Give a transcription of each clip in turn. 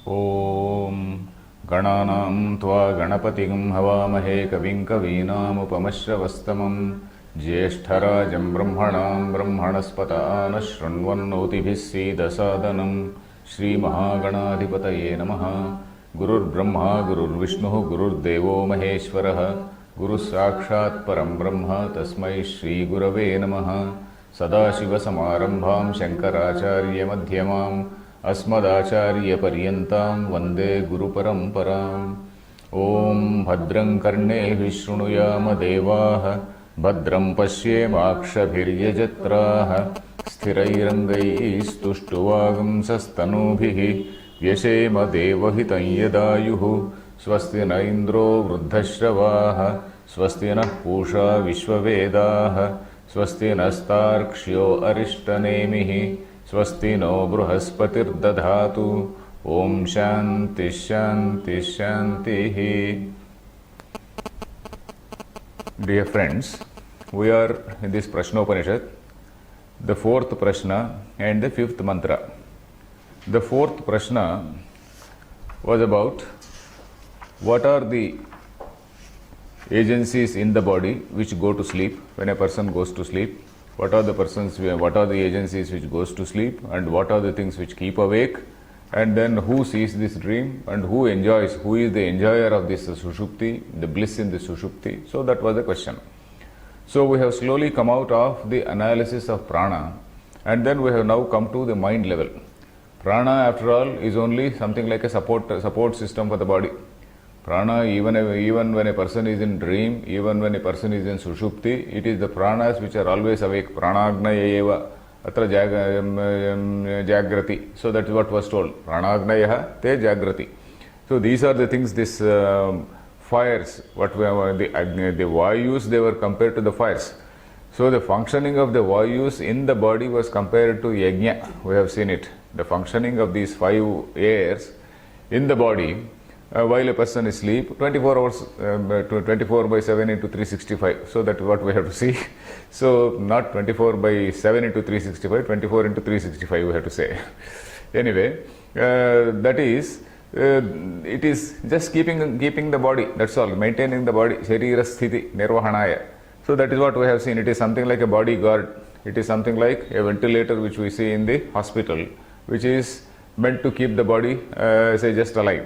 ॐ गणानां त्वा गणपतिं हवामहे कविं कवीनामुपमश्रवस्तमं ज्येष्ठराजं ब्रह्मणां ब्रह्मणस्पतान् शृण्वन्नोतिभिः सीदसादनं श्रीमहागणाधिपतये नमः। गुरुर्ब्रह्मा गुरुर्विष्णुः गुरुर्देवो महेश्वरः गुरुस्साक्षात् परं ब्रह्म तस्मै श्रीगुरवे नमः। सदाशिवसमारम्भां शङ्कराचार्यमध्यमाम् अस्मदाचार्यपर्यन्तां वन्दे गुरुपरम्पराम्। ॐ भद्रं कर्णेभिः शृणुयाम देवाः भद्रं पश्येमाक्षभिर्यजत्राः स्थिरैरङ्गैस्तुष्टुवागुंसस्तनूभिः व्यशेम देवहितं यदायुः। स्वस्ति न इन्द्रो वृद्धश्रवाः स्वस्ति नः पूषा विश्ववेदाः स्वस्ति नस्तार्क्ष्यो अरिष्टनेमिः स्वस्ति नो बृहस्पतिर्दधातु। ॐ शान्ति शान्ति शान्तिः। Dear friends, we are in this Prashnopanishad, the fourth Prashna and the fifth mantra. The fourth Prashna was about what are the agencies in the body which go to sleep when a person goes to sleep. What are the agencies which goes to sleep, and what are the things which keep awake, and then who sees this dream, and who is the enjoyer of this sushupti, the bliss in the sushupti. So that was the question. So we have slowly come out of the analysis of prana, and then we have now come to the mind level. Prana, after all, is only something like a support system for the body. Prana, even when a person is in dream, even when a person is in sushupti, it is the pranas which are always awake. Pranagnaya eva atra jagrati. So that is what was told. Pranagnaya te jagrati. So these are the things, this fires, what we have, the vayus, they were compared to the fires. So the functioning of the vayus in the body was compared to yajna. We have seen it. The functioning of these 5 airs in the body while a person is asleep, 24 hours, 24 by 7 into 365. So that is what we have to see. So not 24 by 7 into 365, 24 into 365 we have to say. Anyway, that is, it is just keeping the body, that's all, maintaining the body, sharira sthiti nirvahanaya. So that is what we have seen. It is something like a bodyguard. It is something like a ventilator which we see in the hospital, which is meant to keep the body, say, just alive.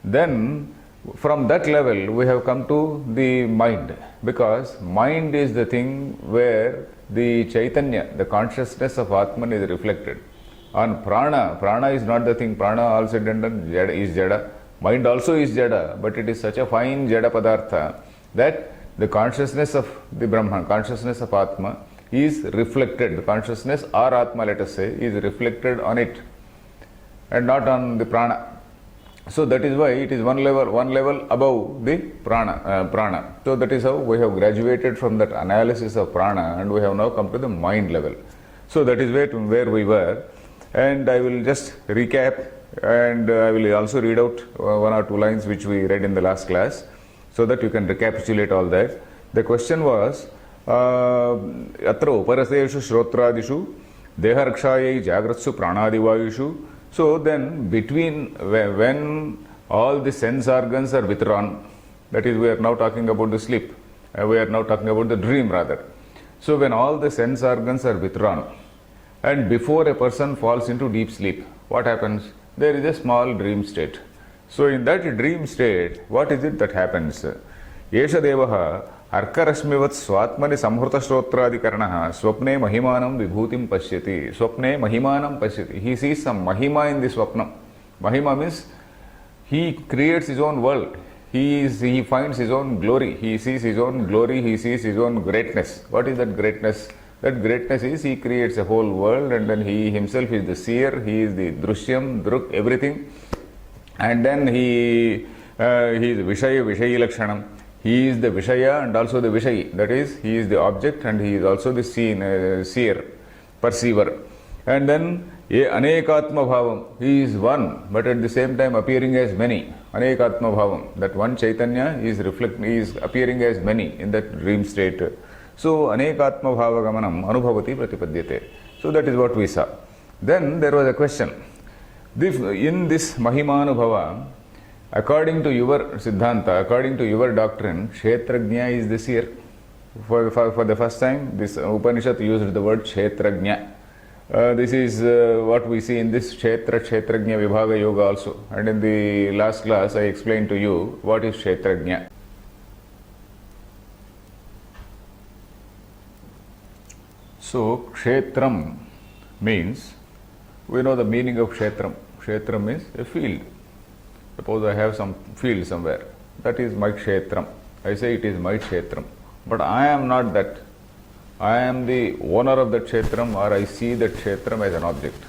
Then from that level we have come to the mind, because mind is the thing where the Chaitanya, the consciousness of Atman, is reflected. On prana is not the thing. Prana, all said and done, is jada. Mind also is jada, but it is such a fine jada padartha that the consciousness of the Brahman, consciousness of Atma, is reflected. The consciousness or Atma, let us say, is reflected on it and not on the prana. So that is why it is one level above the prana. So that is how we have graduated from that analysis of prana, and we have now come to the mind level. So that is where we were, and I will just recap, and I will also read out 1 or 2 lines which we read in the last class, so that you can recapitulate all that. The question was, atra uparaseshu shrotradishu deharakshayai jagratsu pranadivayushu. So then, between when all the sense organs are withdrawn, that is, we are now talking about the sleep, we are now talking about the dream rather. So when all the sense organs are withdrawn, and before a person falls into deep sleep, what happens? There is a small dream state. So in that dream state, what is it that happens? Yesha devaha arkarashmivat swatmani samhrutashrotradikaranaha swapne mahimanam vibhutim pashyati. Swapne mahimanam pashyati. He sees some mahima in the swapna. Mahima means he creates his own world. He finds his own glory. He sees his own glory. He sees his own greatness. What is that greatness? That greatness is he creates a whole world, and then he himself is the seer. He is the drushyam, druk, everything. And then he is Vishaya, Vishayi Lakshanam. He is the Vishaya and also the Vishayi. That is, he is the object and he is also the seer, perceiver. And then Anekatma Bhavam. He is one, but at the same time appearing as many. Anekatma Bhavam. That one Chaitanya is appearing as many in that dream state. So Anekatma Bhava Gamanam Anubhavati Pratipadyate. So that is what we saw. Then there was a question. In this Mahimanubhava, according to your Siddhanta, according to your doctrine, Kshetrajna is the seer. For the first time, this Upanishad used the word Kshetrajna. This is what we see in this Kshetrajna Vibhaga Yoga also. And in the last class, I explained to you what is Kshetrajna. So, Kshetram means, we know the meaning of Kshetram. Kshetram means a field. Suppose I have some field somewhere. That is my Kshetram. I say it is my Kshetram. But I am not that. I am the owner of that Kshetram, or I see that Kshetram as an object.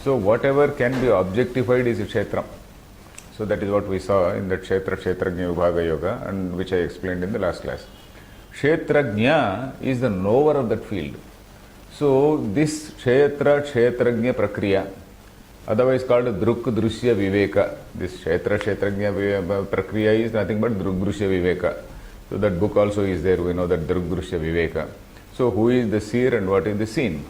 So whatever can be objectified is a Kshetram. So that is what we saw in the Kshetrajna Vibhaga Yoga, and which I explained in the last class. Kshetrajna is the knower of that field. So this Kshetrajna Prakriya, otherwise called Druk Drushya Viveka. This Kshetrajna Prakriya is nothing but Druk Drushya Viveka. So that book also is there, we know that Druk Drushya Viveka. So who is the seer and what is the seen?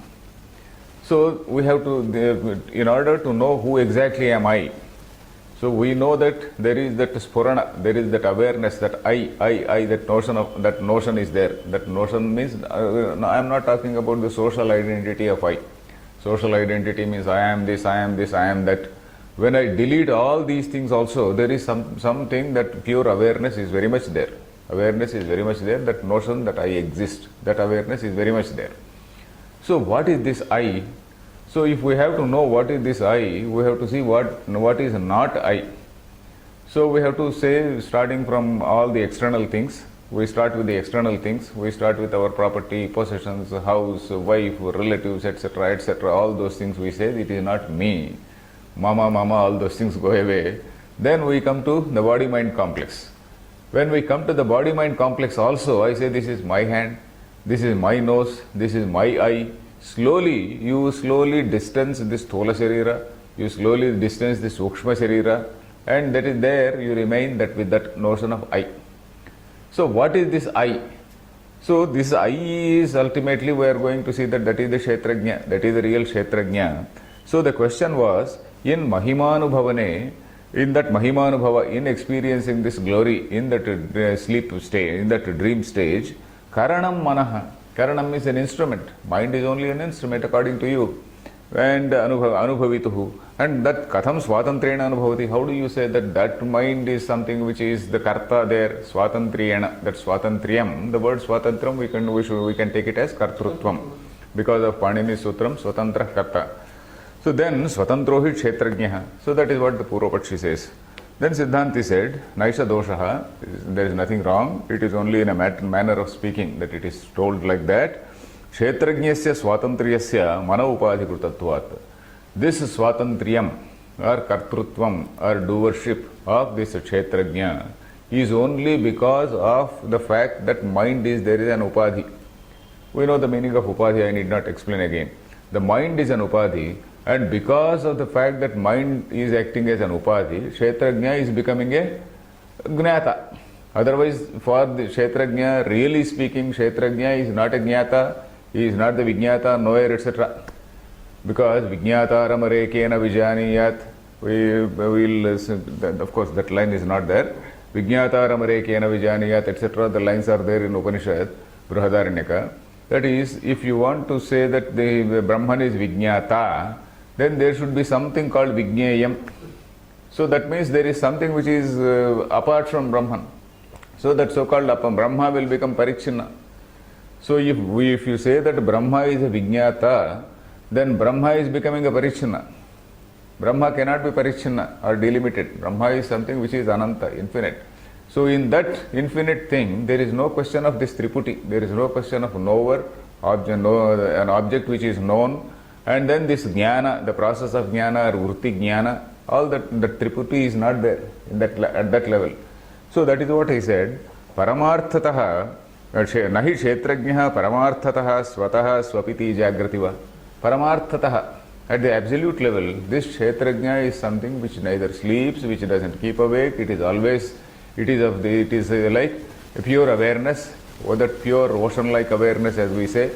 So we have to, in order to know who exactly am I, so we know that there is that spurana, there is that awareness that I, that notion is there. That notion means, I am not talking about the social identity of I. Social identity means I am this, I am this, I am that. When I delete all these things also, there is something that pure awareness is very much there. Awareness is very much there, that notion that I exist, that awareness is very much there. So what is this I? So if we have to know what is this I, we have to see what is not I. So we have to say, starting from all the external things, we start with the external things, we start with our property, possessions, house, wife, relatives, etc., etc., all those things we say, it is not me, mama, all those things go away. Then we come to the body-mind complex. When we come to the body-mind complex also, I say this is my hand, this is my nose, this is my eye. You slowly distance this Thola Sharira, you slowly distance this Sukshma Sharira, and that is there, you remain that with that notion of I. So what is this I? So this I is ultimately, we are going to see that is the Kshetrajna, that is the real Kshetrajna. So the question was, in Mahimanubhavane, in that Mahimanubhava, in experiencing this glory, in that sleep stage, in that dream stage, Karanam Manaha. Karanam is an instrument. Mind is only an instrument according to you. And Anubhavituhu. And that Katham Swatantrena Anubhavati. How do you say that mind is something which is the Karta there? Swatantriyana. That Swatantriyam. The word Swatantram we can take it as Kartrutvam. Because of Panini Sutram, Swatantra Karta. So then Swatantrohi Kshetrajnaha. So that is what the Purvapakshi says. Then Siddhanti said, Naisha Doshaha, there is nothing wrong, it is only in a manner of speaking that it is told like that. Kshetrajnasya Swatantriyasya Mana Upadhikrutatvat. This Swatantriyam or Kartrutvam or doership of this Kshetrajna is only because of the fact that mind is there is an Upadhi. We know the meaning of Upadhi, I need not explain again. The mind is an Upadhi. And because of the fact that mind is acting as an upadhi, Kshetrajna is becoming a Gnata. Otherwise, for the Kshetrajna, really speaking, Kshetrajna is not a Gnata, he is not the Vijnata, knower, etc. Because Vijnata Ramarekena Vijaniyat, we will, of course, that line is not there. Vijnata Ramarekena Vijaniyat, etc. The lines are there in Upanishad, Brihadaranyaka. That is, if you want to say that the Brahman is Vijnata, then there should be something called Vijnayam. So that means there is something which is apart from Brahman. So that so-called Brahma will become Parichinna. So if you say that Brahma is a Vijnata, then Brahma is becoming a Parichinna. Brahma cannot be Parichinna or delimited. Brahma is something which is Ananta, infinite. So in that infinite thing, there is no question of this Triputi. There is no question of knower, an object which is known. And then this jnana, the process of jnana or vritti jnana, all that Triputi is not there at that level. So that is what I said. Paramarthataha, nahi kshetrajnaha paramarthataha svataha swapiti jagrativa. Paramarthataha, at the absolute level, this kshetrajna is something which neither sleeps, which doesn't keep awake, it is always, it is like a pure awareness, or that pure ocean-like awareness as we say.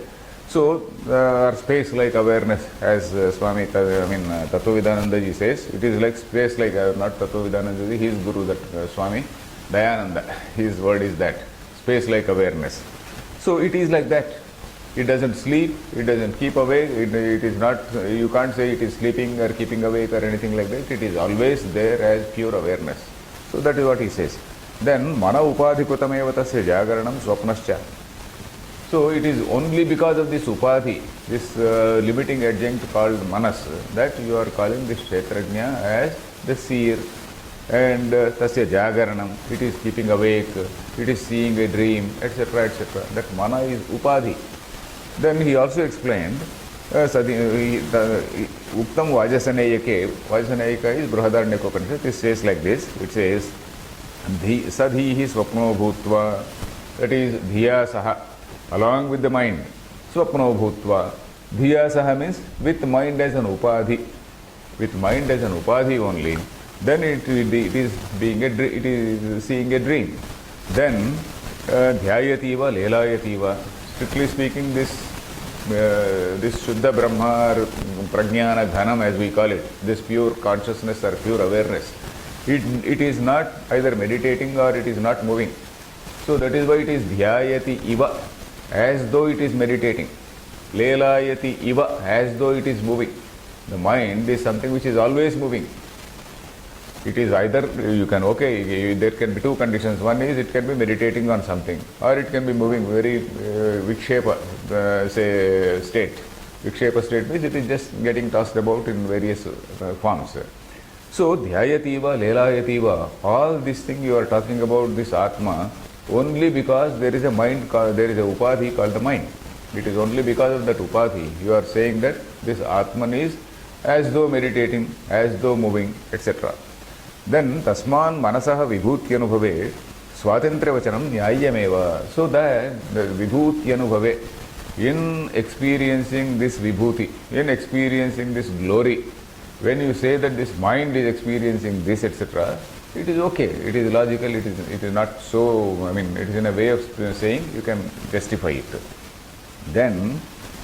So, our space like awareness, as Tattvavidananda ji says, it is like space like, not Tattvavidananda ji, his guru, that Swami Dayananda, his word is that, space like awareness. So, it is like that. It doesn't sleep, it doesn't keep awake, it is not, you can't say it is sleeping or keeping awake or anything like that. It is always there as pure awareness. So, that is what he says. Then, mana upadhikutameva tasya jagaranam swapnascha. So it is only because of this upadhi, this limiting adjunct called manas, that you are calling this kshetrajna as the seer. And tasya jagaranam, it is keeping awake, it is seeing a dream, etc., etc. That mana is upadhi. Then he also explained, uktam vajasaneyake, vajasaneyaka is Brihadaranyaka Upanishad, it says like this, it says, sadhihi swapno bhutva, that is dhiya saha, along with the mind. Swapno bhutva. Dhiya saha means with mind as an upadhi. With mind as an upadhi only. Then it is being it is seeing a dream. Then dhyayativa, lelayativa. Strictly speaking, this Shuddha Brahma or Prajnana Dhanam, as we call it, this pure consciousness or pure awareness, it is not either meditating or it is not moving. So that is why it is dhyayati iva, as though it is meditating. Lelayati iva, as though it is moving. The mind is something which is always moving. It is either, you can, there can be two conditions. One is it can be meditating on something, or it can be moving very vikshepa, state. Vikshepa state means it is just getting tossed about in various forms. So, dhyayativa, lelayativa, all this thing you are talking about, this Atma, only because there is a mind, there is a upadhi called the mind. It is only because of that upadhi you are saying that this Atman is as though meditating, as though moving, etc. Then tasman manasaha vibhutyanubhave swatantrayavachanam nyayyameva. So that the vibhutyanubhave, in experiencing this vibhuti, in experiencing this glory, when you say that this mind is experiencing this, etc., it is okay, it is logical, it is not so, it is in a way of saying you can justify it. Then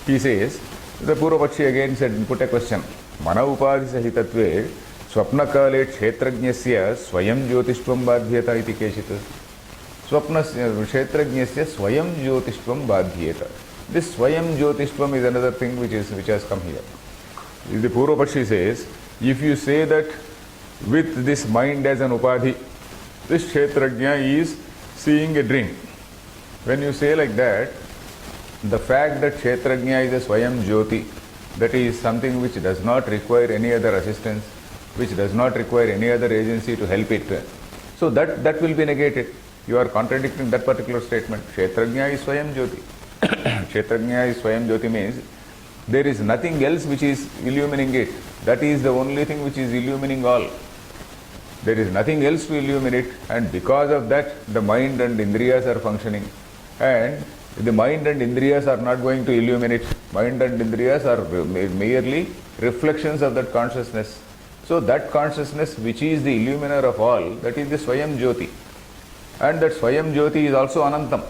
he says, the Purvapakshi again said, put a question, mana upadhi sahitatve swapnakale kshetrajnasya swayam jyotishvam badhyeta iti keshit. Swapna kshetrajnasya swayam jyotishvam badhyeta. This swayam jyotishvam is another thing which has come here. The Purvapakshi says, if you say that with this mind as an upadhi, this kshetrajna is seeing a dream. When you say like that, the fact that kshetrajna is a swayam jyoti, that is something which does not require any other assistance, which does not require any other agency to help it. So that will be negated. You are contradicting that particular statement. Kshetrajna is swayam jyoti. Kshetrajna is swayam jyoti means there is nothing else which is illumining it. That is the only thing which is illumining all. There is nothing else to illuminate, and because of that the mind and indriyas are functioning, and the mind and indriyas are not going to illuminate. Mind and indriyas are merely reflections of that consciousness. So that consciousness which is the illuminer of all, that is the Swayam Jyoti. And that Swayam Jyoti is also Anantam,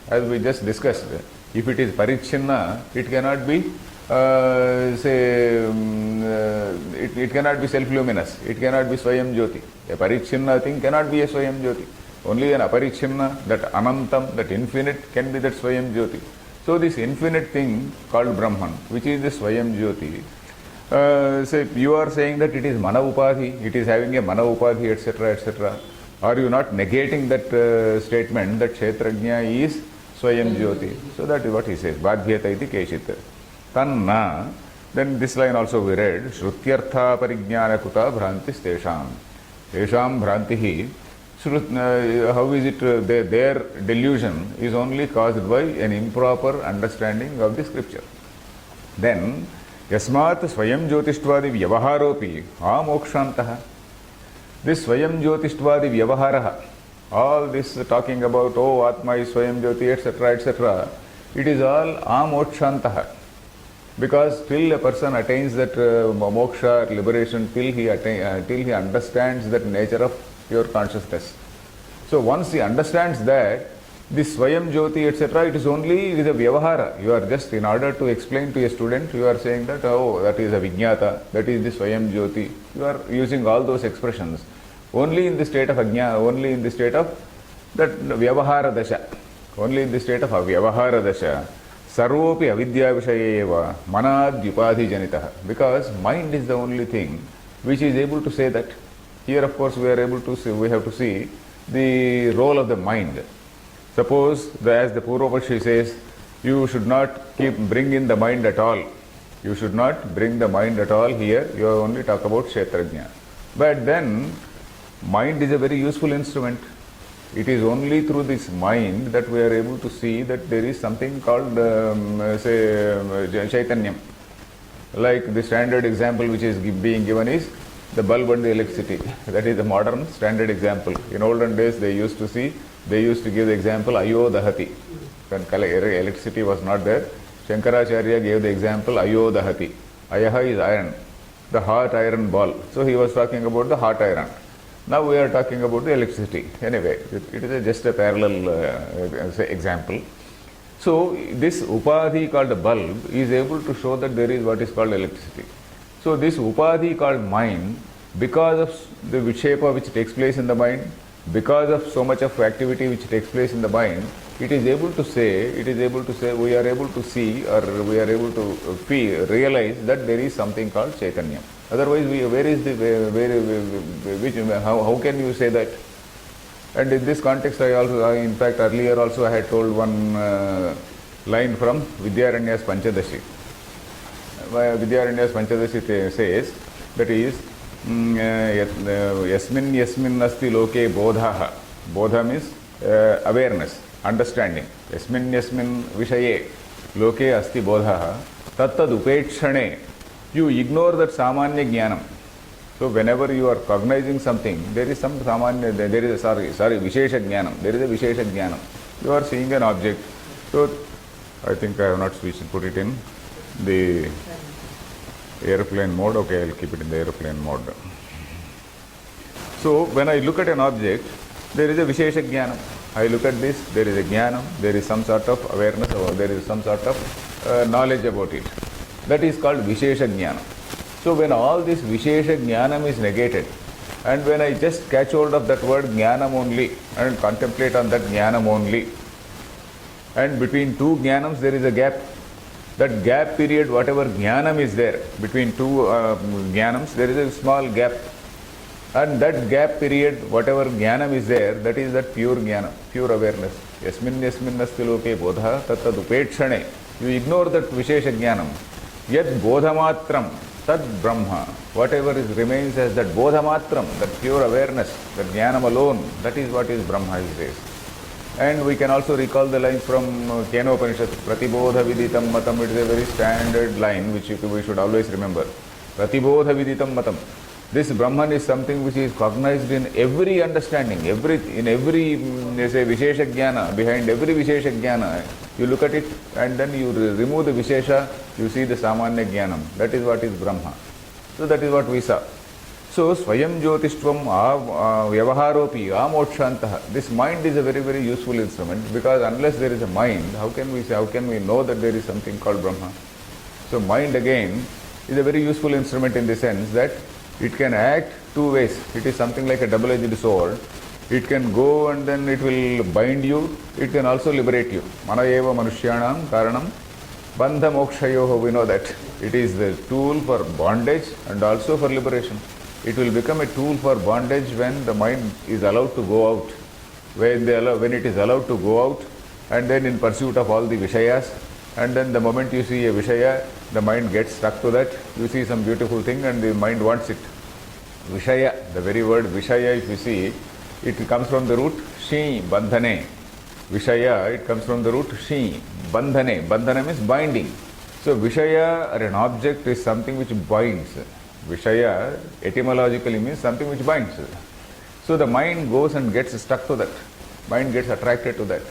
as we just discussed. If it is Parichinna, it cannot be it cannot be self-luminous. It cannot be Swayam Jyoti. A Parichinna thing cannot be a Swayam Jyoti. Only an Aparichinna, that Anantam, that infinite, can be that Swayam Jyoti. So this infinite thing called Brahman, which is the Swayam Jyoti, say you are saying that it is Mana Upadhi, it is having a Mana Upadhi, etc., etc. Are you not negating that statement that Kshetrajna is Swayam Jyoti? So that is what he says. Badhyata iti keshit. Tanna. Then this line also we read. Shrutyartha parijnana kuta bhrantis tesham. Tesham bhrantihi. How is it their delusion is only caused by an improper understanding of the scripture. Then yasmat swayam jyotishtvadi vyavaharopi amokshantaha. This swayam jyotishtvadi vyavaharaha, all this talking about Atma is swayam jyoti, etc., etc., it is all amokshantaha. Because till a person attains that moksha, liberation, till he understands that nature of pure consciousness. So once he understands that, This Swayam Jyoti, etc., it is a Vyavahara. You are just, in order to explain to a student, you are saying that, oh, that is a Vijnata, that is the Swayam Jyoti. You are using all those expressions. Only in the state of Ajna, only in the state of that Vyavahara Dasha. Only in the state of Vyavahara Dasha. Sarvopi avidya vishayeva manadyupadhi janitah. Because mind is the only thing which is able to say that. Here, of course, we have to see the role of the mind. Suppose, as the Purvapaksha says, you should not bring in the mind at all. You should not bring the mind at all here. You only talk about Kshetrajna. But then, mind is a very useful instrument. It is only through this mind that we are able to see that there is something called, Chaitanyam. Like the standard example which is being given is the bulb and the electricity. That is the modern standard example. In olden days, they used to give the example Ayodahati. When electricity was not there, Shankaracharya gave the example Ayodahati. Ayaha is iron, the hot iron ball. So he was talking about the hot iron. Now we are talking about the electricity. Anyway, it is just a parallel example. So this upadhi called bulb is able to show that there is what is called electricity. So this upadhi called mind, because of the vishepa which takes place in the mind, because of so much of activity which takes place in the mind, it is able to say, we are able to see, or we are able to realize that there is something called Chaitanya. Otherwise, how can you say that? And in this context, in fact, earlier also I had told one line from Vidyaranya's Panchadashi. Vidyaranya's Panchadashi says, that is, Yasmin asti loke bodhaha. Bodha means awareness, understanding. Yasmin vishaye loke asti bodhaha. Tattad upekshane. You ignore that samanya jnanam. So whenever you are cognizing something, there is some samanya, vishesha jnanam. There is a vishesha jnanam. You are seeing an object. So I think I have not put it in the airplane mode. Okay, I will keep it in the airplane mode. So when I look at an object, there is a vishesha jnanam. I look at this, there is a jnanam, there is some sort of awareness, or there is some sort of knowledge about it. That is called vishesha jnanam. So when all this vishesha jnanam is negated, and when I just catch hold of that word jnanam only, and contemplate on that jnanam only, and between two jnanams there is a gap. That gap period, whatever jnanam is there, between two jnanams, there is a small gap. And that gap period, whatever jnanam is there, that is that pure jnanam, pure awareness. Yasmin asti loke bodha tattad upekshane. You ignore that vishesha jnanam. Yet bodhamatram, tad brahma. Whatever remains as that bodhamatram, that pure awareness, that jnanam alone, that is what is Brahma, he says. And we can also recall the line from Kenopanishad, Pratibodha Viditam Matam. It is a very standard line which we should always remember. Pratibodha Viditam Matam. This Brahman is something which is cognized in every understanding, in every Vishesha Jnana, behind every Vishesha Jnana. You look at it and then you remove the Vishesha, you see the Samanya Jnanam. That is what is Brahma. So that is what we saw. So, Swayam Jyotishvam Vyavaharopi Amokshantaha. This mind is a very, very useful instrument, because unless there is a mind, how can we know that there is something called Brahma? So, mind again is a very useful instrument in the sense that it can act two ways. It is something like a double-edged sword. It can go and then it will bind you. It can also liberate you. Manayeva Manushyanam Karanam Bandha Mokshayoho. We know that it is the tool for bondage and also for liberation. It will become a tool for bondage when the mind is allowed to go out. When it is allowed to go out and then in pursuit of all the Vishayas, and then the moment you see a Vishaya, the mind gets stuck to that. You see some beautiful thing and the mind wants it. Vishaya, the very word Vishaya, if you see, it comes from the root Shi, Bandhane. Vishaya, it comes from the root Shi, Bandhane. Bandhane means binding. So Vishaya or an object is something which binds. Vishaya etymologically means something which binds. So the mind goes and gets stuck to that. Mind gets attracted to that.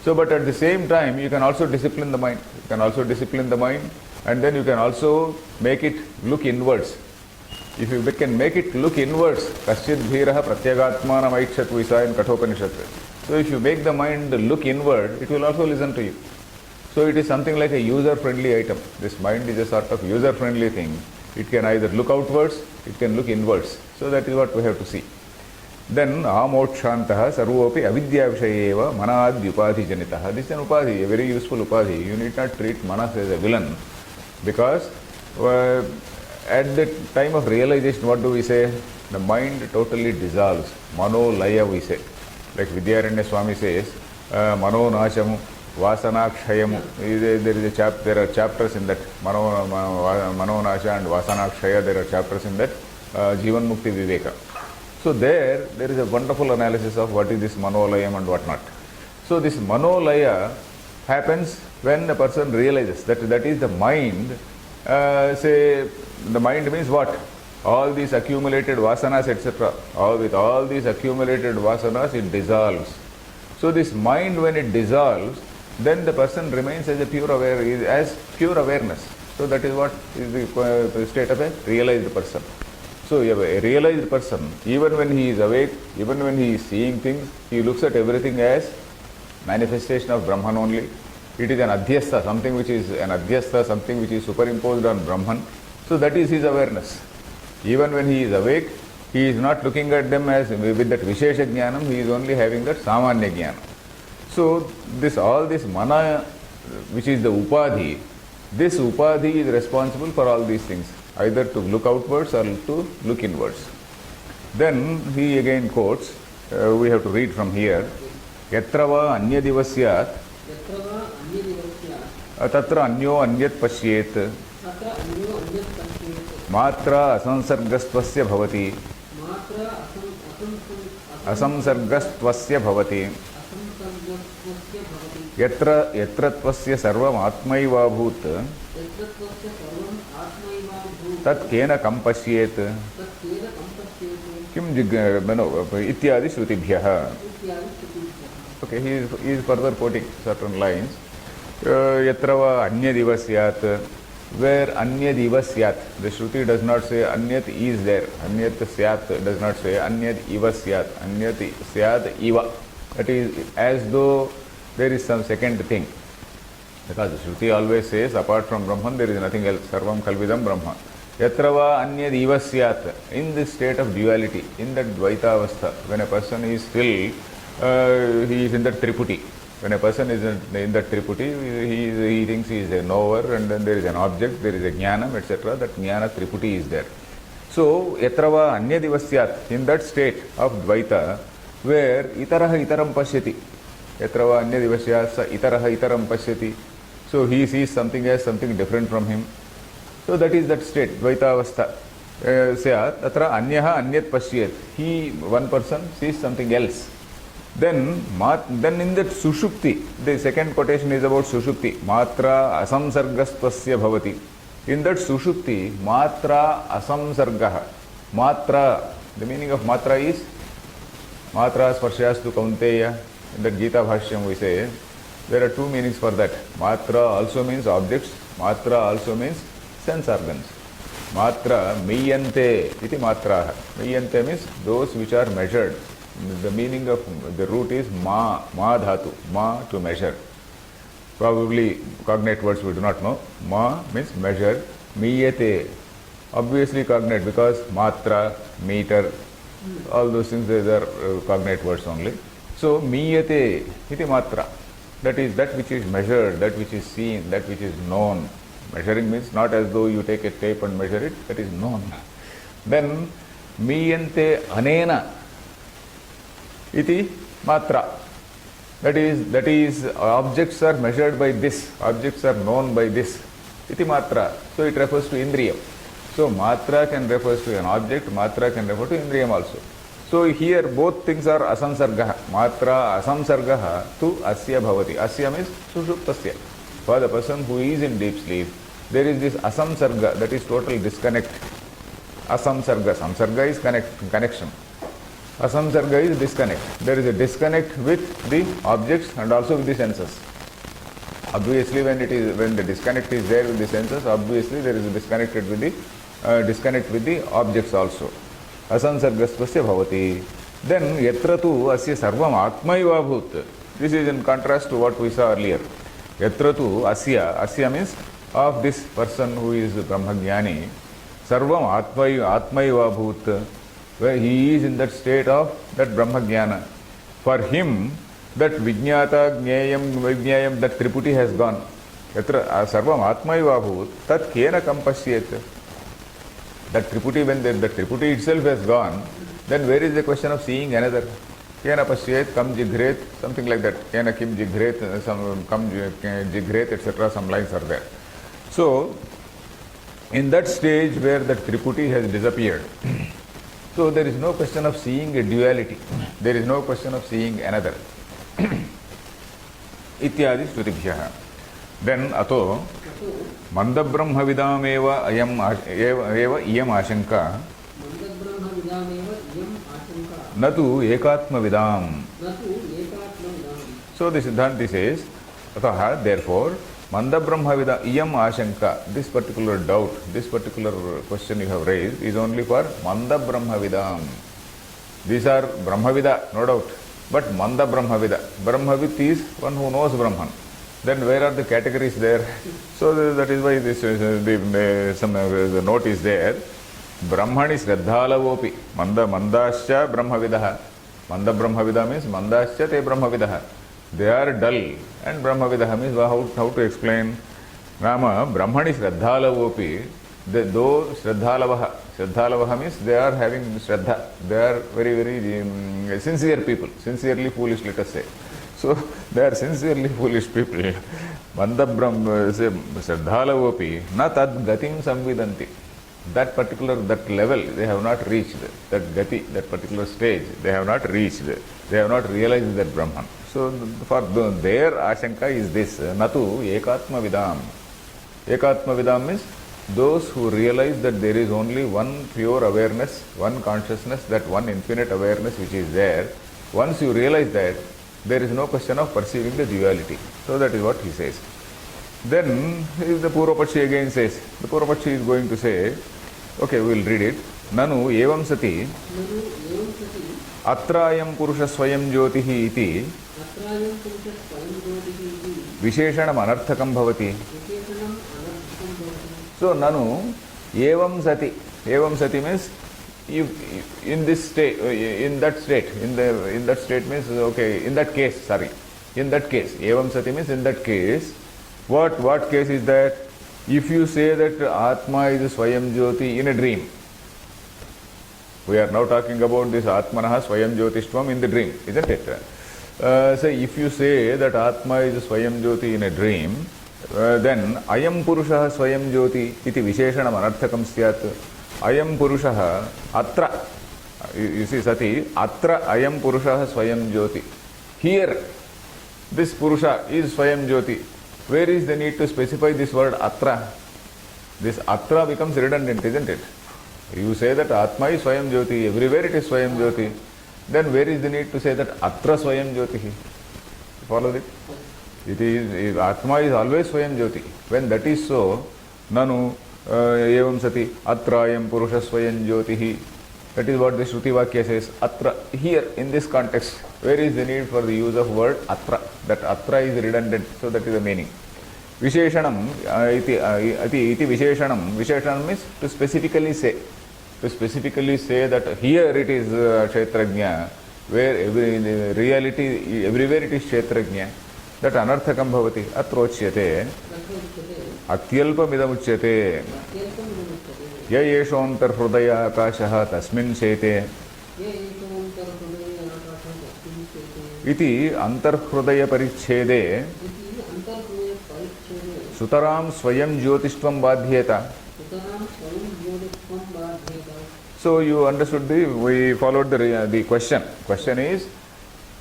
So, but at the same time, you can also discipline the mind. You can also discipline the mind, and then you can also make it look inwards. If you can make it look inwards, Kaschid Bhiraha Pratyagatmanam Aichat, we saw in Kathopanishad. So if you make the mind look inward, it will also listen to you. So it is something like a user-friendly item. This mind is a sort of user-friendly thing. It can either look outwards, it can look inwards. So that is what we have to see. Then amokshantaha sarvopi avidya vishayeva manad upadhi janitaha. This is an upadhi, a very useful upadhi. You need not treat manas as a villain, because at the time of realization, what do we say? The mind totally dissolves. Mano laya we say. Like Vidyaranya Swami says, Mano Nashamu, Vasana Kshayamu. There are chapters in that. Mano Nasha and Vasana Kshaya, there are chapters in that. Jivan Mukti Viveka. So there is a wonderful analysis of what is this Manolayam and what not. So this Manolaya happens when a person realizes that is the mind. Say, the mind means what? All these accumulated vasanas, etc. With all these accumulated vasanas, it dissolves. So this mind, when it dissolves, then the person remains as a pure awareness. So that is what is the state of a realized person. So a realized person, even when he is awake, even when he is seeing things, he looks at everything as manifestation of Brahman only. It is an adhyastha, something which is superimposed on Brahman. So that is his awareness. Even when he is awake, he is not looking at them as with that Vishesha Jnanam, he is only having that Samanya Jnanam. So all this mana, which is the upadhi, this upadhi is responsible for all these things, either to look outwards or to look inwards. Then he again quotes, we have to read from here, Yatrava anyadivasyat tatra anyo anyat pashyet matra asamsargastvasya bhavati yatra tvasya sarvam atmaiva bhut tat kena kampashyet kim ityadi shrutibhyah. Okay, he is further quoting certain lines. Yatrava anyadiva syat, where anyadiva syat, the Shruti does not say anyat is there, anyat syat does not say anyad iva syat, anyat syat iva. That is as though there is some second thing. Because the Shruti always says apart from Brahman there is nothing else, sarvam kalvidam Brahma. Yatrava anyad iva syat, in this state of duality, in that dvaita avastha, when a person is still, he is in that triputi. When a person is in that triputi, he thinks he is a knower, and then there is an object, there is a jnanam, etc. That jnana triputi is there. So, yatrava anyadiva syat, in that state of dvaita, where itaraha itaram pashyati, yatrava anyadiva syat sa itaraha itaram pashyati, so he sees something as something different from him. So that is that state, dvaita avastha. Syat, tatra anyaha anyat pashyet, one person sees something else. Then in that sushupti, the second quotation is about sushupti. Matra asamsargastvasya bhavati. In that sushupti, matra asamsargaha. Matra, the meaning of matra is matra sparshyastu kaunteya. In that Gita Bhashyam we say, there are two meanings for that. Matra also means objects. Matra also means sense organs. Matra miyante iti matraha. Miyante means those which are measured. The meaning of the root is ma dhatu, ma to measure. Probably cognate words we do not know. Ma means measure, miyate, obviously cognate because matra, meter, all those things these are cognate words only. So miyate iti matra, that is that which is measured, that which is seen, that which is known. Measuring means not as though you take a tape and measure it, that is known. Then miyante anena iti matra, that is objects are measured by this, objects are known by this, iti matra. So it refers to indriyam. So matra can refer to an object, matra can refer to indriyam also. So here both things are asamsargaha. Matra asamsargaha tu asya bhavati. Asya means sushuptasya. For the person who is in deep sleep, there is this asamsarga, that is total disconnect. Asamsarga, samsarga is connection. Asamsarga is disconnect. There is a disconnect with the objects and also with the senses. Obviously, when the disconnect is there with the senses, obviously there is a disconnect with the objects also. Asamsargastvasya bhavati. Then yatra tu asya sarvam atmaiva bhut. This is in contrast to what we saw earlier. Yatra tu asya means of this person who is Brahmagyani, sarvam atmaiva bhut, where he is in that state of that Brahmagyana. For him, that Vijñata, Jnayam, that Triputi has gone. Yatra sarvam atmaiva bhut, tat kena kampasyet. That Triputi, when the Triputi itself has gone, then where is the question of seeing another? Kena pasyet, kam jigret, something like that. Kena kim jigret, some kam jigret, etc. Some lines are there. So, in that stage where that Triputi has disappeared, so there is no question of seeing a duality. There is no question of seeing another. Ityadi Srutibhyaha. Then ato Mandabrahmavidam eva iyam ashanka natu ekatmavidam. So the Siddhanti says, ataha, therefore, Mandabrahmavida iyam ashanka, this particular doubt, this particular question you have raised is only for Mandabrahmavidam. These are Brahmavida, no doubt, but Mandabrahmavida. Brahmavid is one who knows Brahman. Then where are the categories there? So that is why this the note is there. Brahmani Shraddhalavopi. Mandascha Brahmavidaha. Manda Brahmavida means Mandascha te Brahmavidaha. They are dull, and Brahmavidaha means how to explain. Rama Brahmani Shraddhalavopi. Though Shraddhalavaha means they are having Shraddha. They are very sincere people, sincerely foolish, let us say. So they are sincerely foolish people. Manda Shraddhalavopi na tad gatim samvidanti. That level they have not reached. That gati, that particular stage, they have not reached. They have not realized that Brahman. So for their ashanka is this, natu ekatma vidam. Ekatma vidam means those who realize that there is only one pure awareness, one consciousness, that one infinite awareness which is there. Once you realize that, there is no question of perceiving the duality. So that is what he says. Then the Purvapaksha again says, the Purvapaksha is going to say, okay, we will read it. Nanu evam sati atrayam purusha swayam jyotihi iti visheshanam anarthakam bhavati. So nanu evam sati. Evam sati means in this state, in that state means, okay, in that case, evam sati means in that case. What case is that? If you say that Atma is Swayam Jyoti in a dream, we are now talking about this Atmanaha Swayam Jyotishvam in the dream, isn't it? So if you say that Atma is Swayam Jyoti in a dream, then Ayam Purushaha Swayam Jyoti iti Visheshanam Anarthakam Syat. Ayam Purushaha Atra, you see Sati, Atra Ayam Purushaha Swayam Jyoti. Here, this Purusha is Swayam Jyoti. Where is the need to specify this word Atra? This Atra becomes redundant, isn't it? You say that Atma is Swayam Jyoti, everywhere it is Swayam Jyoti. Then where is the need to say that Atra Swayam Jyoti? Follow it? It is, Atma is always Swayam Jyoti. When that is so, Nanu evam sati atrayam purusha swayam jyotihi. That is what the Shruti Vakya says. Atra, here in this context, where is the need for the use of word atra? That atra is redundant, so that is the meaning. Visheshanam iti visheshanam. Visheshanam means to specifically say. To specifically say that here it is Kshetrajna, where in reality everywhere it is Kshetrajna. That anarthakam bhavati atrochyate atyalpamidamuchyate ya yeshontar hridaya akashah tasmin shete iti antarhridaya parichhede sutaram swayam jyotishvam badhyeta. So you understood we followed the question. Question is,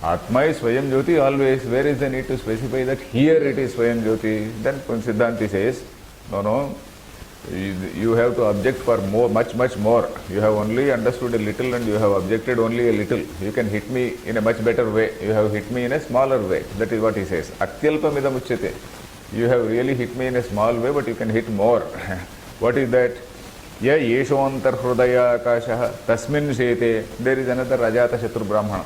Atma is Swayam Jyoti always. Where is the need to specify that here it is Swayam Jyoti? Then Siddhanti says, no, you have to object for more, much more. You have only understood a little and you have objected only a little. You can hit me in a much better way. You have hit me in a smaller way. That is what he says. Atyalpamidam uchyate. You have really hit me in a small way, but you can hit more. What is that? य येषोऽन्तर्हृदयाकाशः तस्मिन् शेते. There is another Ajatashatru Brahmana.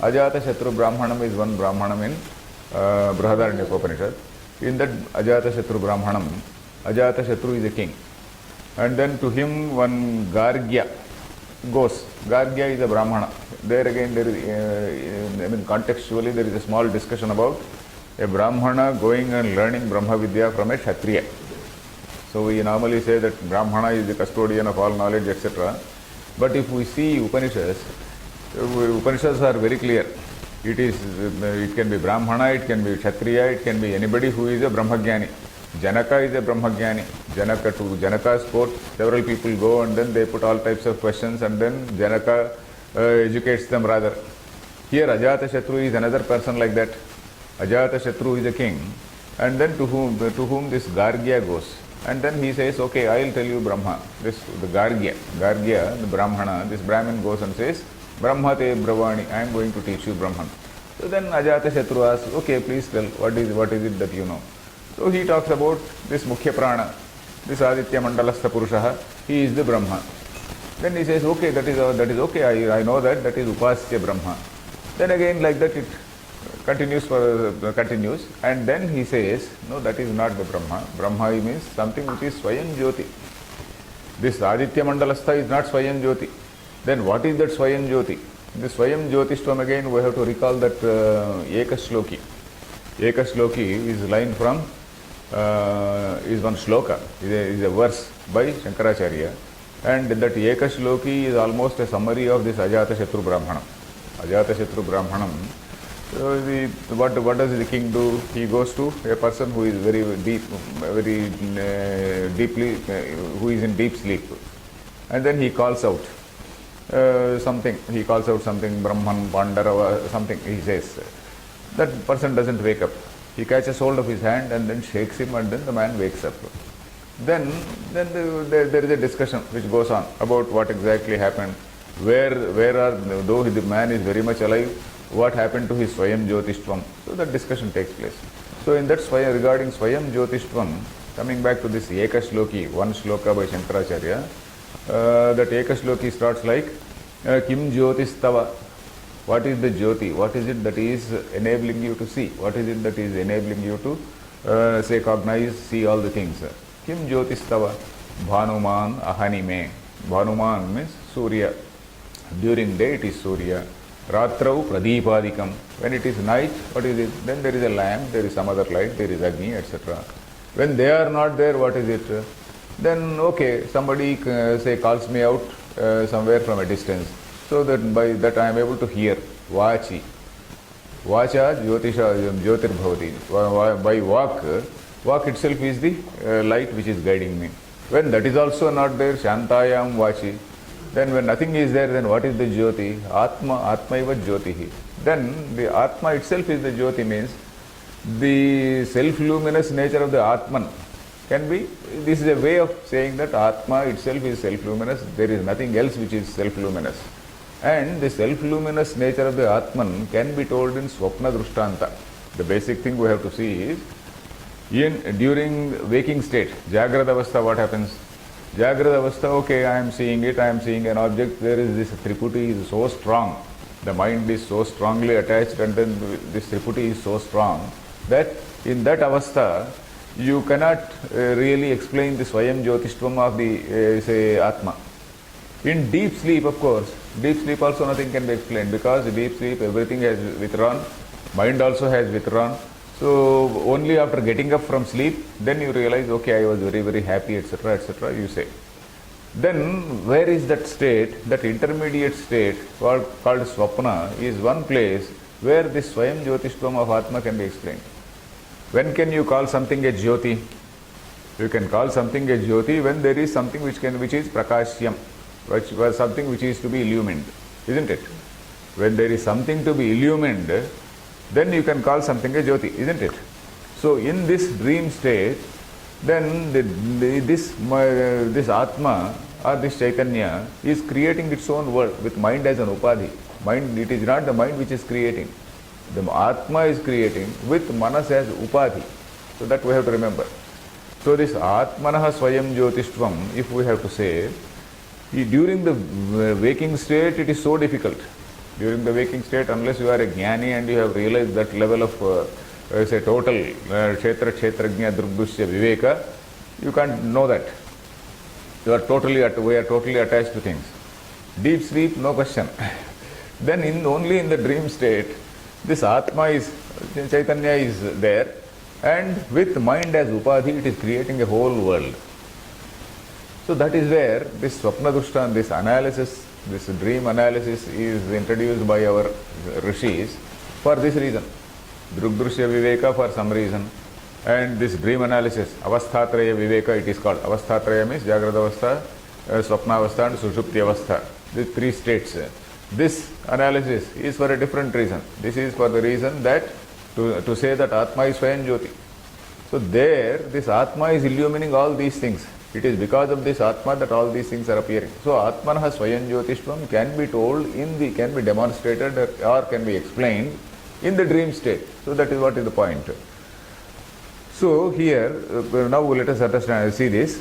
Ajatashatru Brahmanam is one Brahmanam in Brihadaranyaka Upanishad. In that Ajatashatru Brahmanam, Ajatashatru is a king. And then to him one Gargya goes. Gargya is a Brahmana. There again, there is, contextually there is a small discussion about a Brahmana going and learning Brahma Vidya from a Kshatriya. So we normally say that Brahmana is the custodian of all knowledge, etc. But if we see Upanishads, Upanishads are very clear. It can be Brahmana, it can be Kshatriya, it can be anybody who is a Brahmagyani. Janaka is a Brahmagyani. Janaka, to Janaka's court, several people go and then they put all types of questions and then Janaka educates them rather. Here Ajatashatru is another person like that. Ajatashatru is a king, and then to whom this Gargya goes. And then he says, okay, I will tell you Brahma. The Gargya, the Brahmana, this Brahmin goes and says, Brahma te Bravani, I am going to teach you Brahman. So then Ajatashatru asks, okay, please tell, what is it that you know? So he talks about this Mukhya Prana, this Aditya Mandalastha Purushaha, he is the Brahma. Then he says, okay, that is okay, I know that is Upasya Brahma. Then again like that it continues, and then he says, no, that is not the Brahma. Brahma means something which is Swayam Jyoti. This Aditya Mandalastha is not Swayam Jyoti. Then what is that Swayam Jyoti? The Swayam Jyotishtam, again we have to recall that Ekashloki. Ekashloki is line from, is one shloka, is a verse by Shankaracharya. And that Ekashloki is almost a summary of this Ajatashatru Brahmanam. Ajatashatru Brahmanam. So what does the king do? He goes to a person who is very deeply, who is in deep sleep. And then he calls out something. He calls out something, Brahman, Pandarava, something, he says. That person doesn't wake up. He catches hold of his hand and then shakes him, and then the man wakes up. Then there is a discussion which goes on about what exactly happened. Though the man is very much alive, what happened to his Swayam Jyotishvam? So that discussion takes place. So in that regarding Swayam Jyotishvam, coming back to this Ekashloki, one shloka by Shankaracharya, that Ekashloki starts like Kim Jyotistava. What is the Jyoti? What is it that is enabling you to see? What is it that is enabling you to say, cognize, see all the things? Kim Jyotistava Bhanuman Ahanime. Bhanuman means Surya. During day it is Surya. Ratrau Pradipadikam. When it is night, what is it? Then there is a lamp, there is some other light, there is Agni, etc. When they are not there, what is it? Then, okay, somebody calls me out somewhere from a distance. So that by that I am able to hear. Vachi. Vacha Jyotisha Jyotirbhavati. By walk itself is the light which is guiding me. When that is also not there, Shantayam Vachi. Then when nothing is there, then what is the Jyoti? Atmaiva Jyotihi. Then the Atma itself is the Jyoti, means the self-luminous nature of the Atman can be, this is a way of saying that Atma itself is self-luminous, there is nothing else which is self-luminous. And the self-luminous nature of the Atman can be told in Swapna Drushtanta. The basic thing we have to see is, during waking state, Jagrada Avastha, what happens? Jagrada Avastha, okay, I am seeing an object, there is this Triputi is so strong, the mind is so strongly attached, and then this Triputi is so strong that in that Avastha, you cannot really explain the Swayam Jyotishvam of the, say, Atma. In deep sleep, of course, deep sleep also nothing can be explained, because deep sleep everything has withdrawn, mind also has withdrawn. So only after getting up from sleep, then you realize, okay, I was very, very happy, etc., etc., you say. Then where is that state, that intermediate state called Swapna, is one place where this Swayam Jyotishvam of Atma can be explained. When can you call something a Jyoti? You can call something a Jyoti when there is something which is Prakashyam, which was something which is to be illumined, isn't it? When there is something to be illumined, then you can call something a Jyoti, isn't it? So in this dream state, then this Atma or this Chaitanya is creating its own world with mind as an upadhi. Mind, it is not the mind which is creating. The Atma is creating with Manas as upadhi. So that we have to remember. So this Atmanah Swayam Jyotishvam, if we have to say, during the waking state it is so difficult. During the waking state, unless you are a jnani and you have realized that level of say total kshetra kshetrajna drugdushya viveka, you can't know that. We are totally attached to things. Deep sleep, no question. Then only in the dream state, this Atma is, Chaitanya is there, and with mind as upadhi, it is creating a whole world. So that is where this Swapna Dushta, this analysis, this dream analysis is introduced by our rishis for this reason. Drugdrushya Viveka for some reason. And this dream analysis, Avasthatraya Viveka it is called. Avasthatraya means Jagrata Avastha, Swapna Avastha and Sushupti Avastha. These three states. This analysis is for a different reason. This is for the reason that to say that Atma is Swayam Jyoti. So there, this Atma is illumining all these things. It is because of this Atma that all these things are appearing. So Atmanah Swayam Jyotishvam can be told can be demonstrated or can be explained in the dream state. So that is what is the point. So here, now let us understand, see this.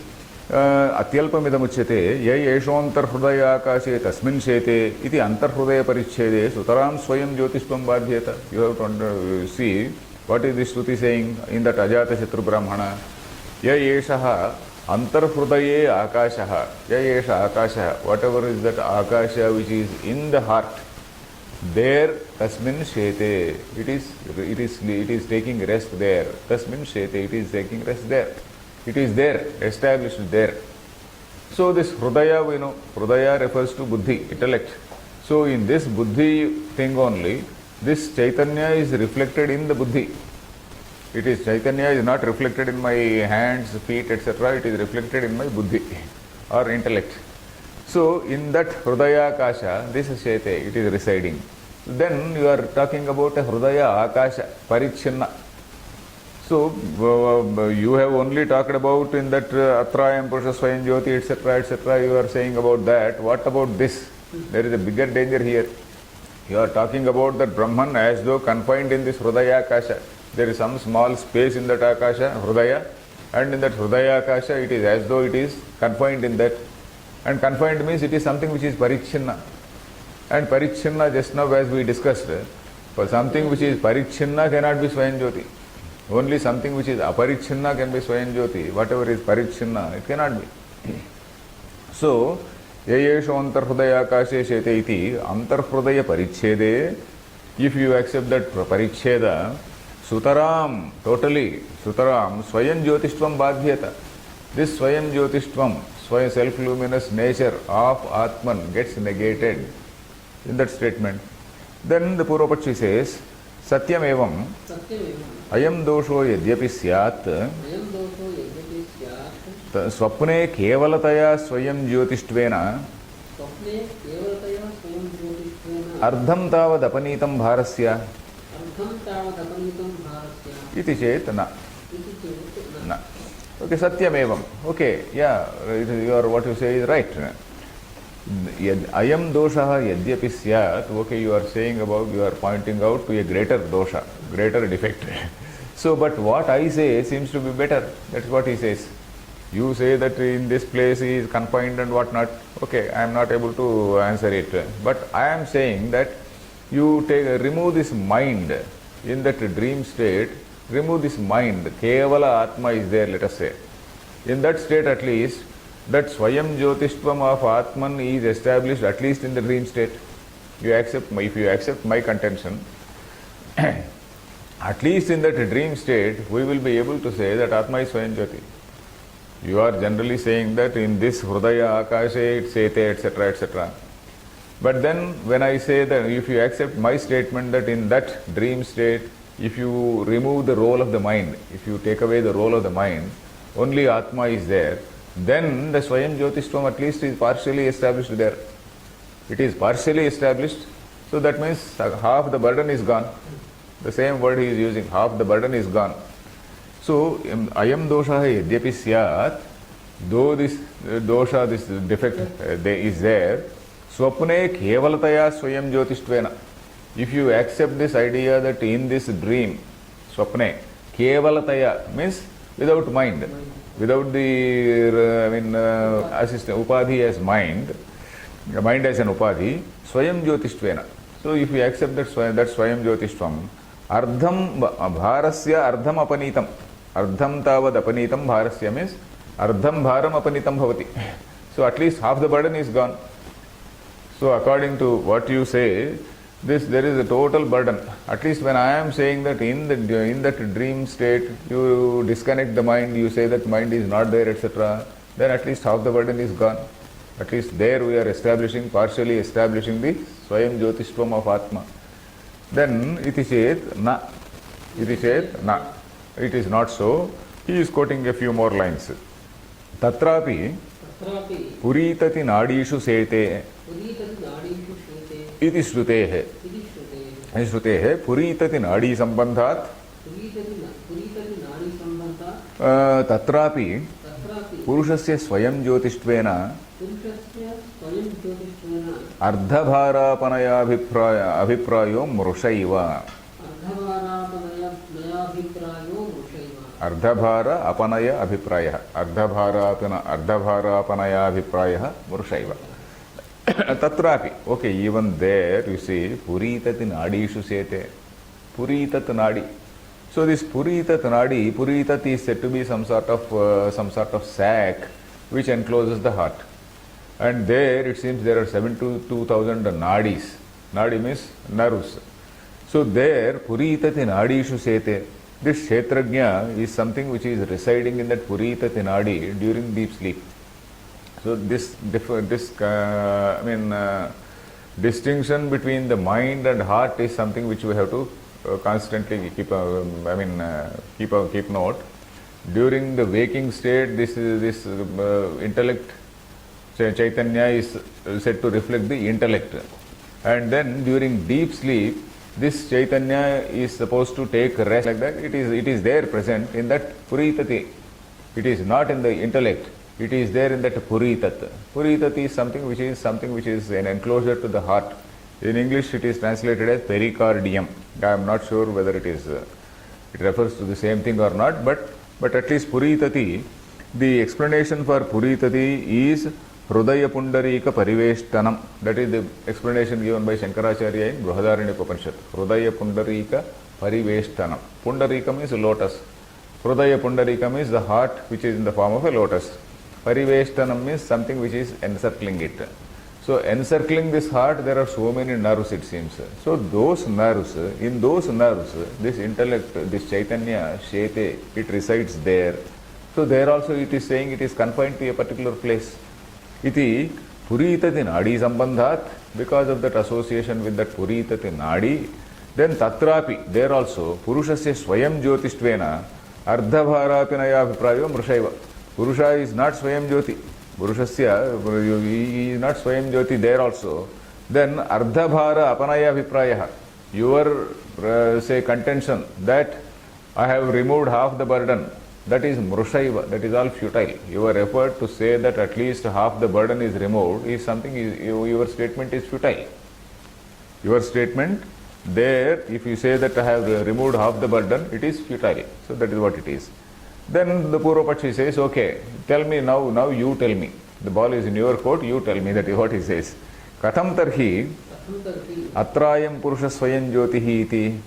Atyalpamidamuchyate yai eshoantarhrudaya akashe tasmin shete iti antarhrudaya parichhede sutaram swayam jyotishvam badhyeta. You have to see what is this Shruti saying in that Ajata Shatru Brahmana. Yai eshaha antarhrudaye akashaha. Yai esha akashaha. Whatever is that akasha which is in the heart, there tasmin shete, it is taking rest there. Tasmin shete, it is taking rest there. It is there, established there. So this Hrudaya, we know, Hrudaya refers to Buddhi, intellect. So in this Buddhi thing only, this Chaitanya is reflected in the Buddhi. It is Chaitanya is not reflected in my hands, feet, etc. It is reflected in my Buddhi or intellect. So in that Hrudaya Akasha, this is Shete, it is residing. Then you are talking about a Hrudaya Akasha, Parichinna. So you have only talked about in that Atrayam Purusha Swayam Jyoti, etc., etc. You are saying about that. What about this? There is a bigger danger here. You are talking about that Brahman as though confined in this Hrudaya Akasha. There is some small space in that Akasha, Hrudaya, and in that Hrudaya Akasha it is as though it is confined in that. And confined means it is something which is Parichinna. And Parichinna, just now as we discussed, for something which is Parichinna cannot be Swayam Jyoti. Only something which is Aparichinna can be Swayam Jyoti. Whatever is Parichinna, it cannot be. So, Yayesho Antarhrudaya Akashe Shete iti Antarhrudaya Parichede. If you accept that Paricheda, Sutaram, totally, Sutaram, Swayam Jyotishvam Badhyata. This Swayam Jyotishvam, Swayam self-luminous nature of Atman gets negated in that statement. Then the Purvapaksha says, Satyam evam ayam dosho yadyapi syat swapne kevalataya swayam jyotistvena ardham tavad apanitam bharasya iti chet na. Okay, satyam evam. Okay, yeah, what you say is right. Ayam dosha yadyapi syat. Okay, you are saying about, you are pointing out to a greater dosha, greater defect. So, but what I say seems to be better. That's what he says. You say that in this place he is confined and what not. Okay, I am not able to answer it. But I am saying that you remove this mind in that dream state, remove this mind. Kevala Atma is there, let us say. In that state at least, that Swayam Jyotishvam of Atman is established at least in the dream state. If you accept my contention, at least in that dream state, we will be able to say that Atma is Swayam Jyoti. You are generally saying that in this Hrudaya Akashe, it's Sete, etc., etc. But then when I say that if you accept my statement that in that dream state, if you remove the role of the mind, if you take away the role of the mind, only Atma is there, then the Swayam Jyotishvam at least is partially established there. It is partially established, so that means half the burden is gone. The same word he is using, half the burden is gone. So, ayam dosha yadyapi syat, though this dosha, this defect is there, swapne kevalataya swayam jyotistvena. If you accept this idea that in this dream, swapne, kevalataya means without mind. Without the, assistant, upadhi as mind, mind as an upadhi, swayam jyotistvena. So if we accept that swayam jyotishvam, ardham bharasya ardham apanitam. Ardham tavad apanitam bharasya means ardham bharam apanitam bhavati. So at least half the burden is gone. So according to what you say, there is a total burden. At least when I am saying that in that dream state, you disconnect the mind, you say that mind is not there, etc., then at least half the burden is gone. At least there we are partially establishing the Swayam Jyotishvam of Atma. Then iti chet na. Iti chet na. It is not so. He is quoting a few more lines. Tatrapi puritati nadishu sete iti shrutehe. Shrutehe puritati nadi sambandhat tatrapi purushasya swayam jyotistvena ardhabharapanaya abhiprayo mrushaiva. Ardhabhara apanaya abhipraya. Ardhabhara apanaya abhipraya mrushaiva. Tatrapi. Okay, even there you see Puritat Nadishu Sete. Puritat Nadi. So this Puritat Nadi, Puritat is said to be some sort of sac which encloses the heart. And there it seems there are 72,000 nadis. Nadi means nerves. So there Puritati Nadishu Sete. This Kshetrajna is something which is residing in that Puritati Nadi during deep sleep. So distinction between the mind and heart is something which we have to constantly keep note. During the waking state, this intellect, Chaitanya, is said to reflect the intellect, and then during deep sleep, this Chaitanya is supposed to take rest like that. It is there present in that Puritati. It is not in the intellect. It is there in that Puritat. Puritat is something which is an enclosure to the heart. In English, it is translated as pericardium. I am not sure whether it refers to the same thing or not, but at least Puritati, the explanation for Puritati is Hrudaya Pundarika Pariveshtanam. That is the explanation given by Shankaracharya in Brihadaranyaka Upanishad. Hrudaya Pundarika Pariveshtanam. Pundarika means lotus. Hrudaya Pundarika means the heart which is in the form of a lotus. Pariveshtanam means something which is encircling it. So encircling this heart, there are so many nerves, it seems. So in those nerves, this intellect, this Chaitanya, Shete, it resides there. So there also it is saying it is confined to a particular place. Iti Puritati Nadi Sambandhat, because of that association with that Puritati Nadi, then Tatrapi, there also, Purushasya Swayam Jyotistvena, Ardhabharapinaya Viprayo Mrushaiva. Purusha is not Swayam Jyoti. Purushasya, he is not Swayam Jyoti there also. Then Ardhabhara Apanaya Viprayaha. Your, say, contention that I have removed half the burden, that is Mrushaiva, that is all futile. Your effort to say that at least half the burden is removed is something, your statement is futile. Your statement there, if you say that I have removed half the burden, it is futile. So that is what it is. Then the Purvapakshi says, okay, tell me now you tell me. The ball is in your court, you tell me. That is what he says. Katham tarhi atrayam purusha swayam jyotihi iti.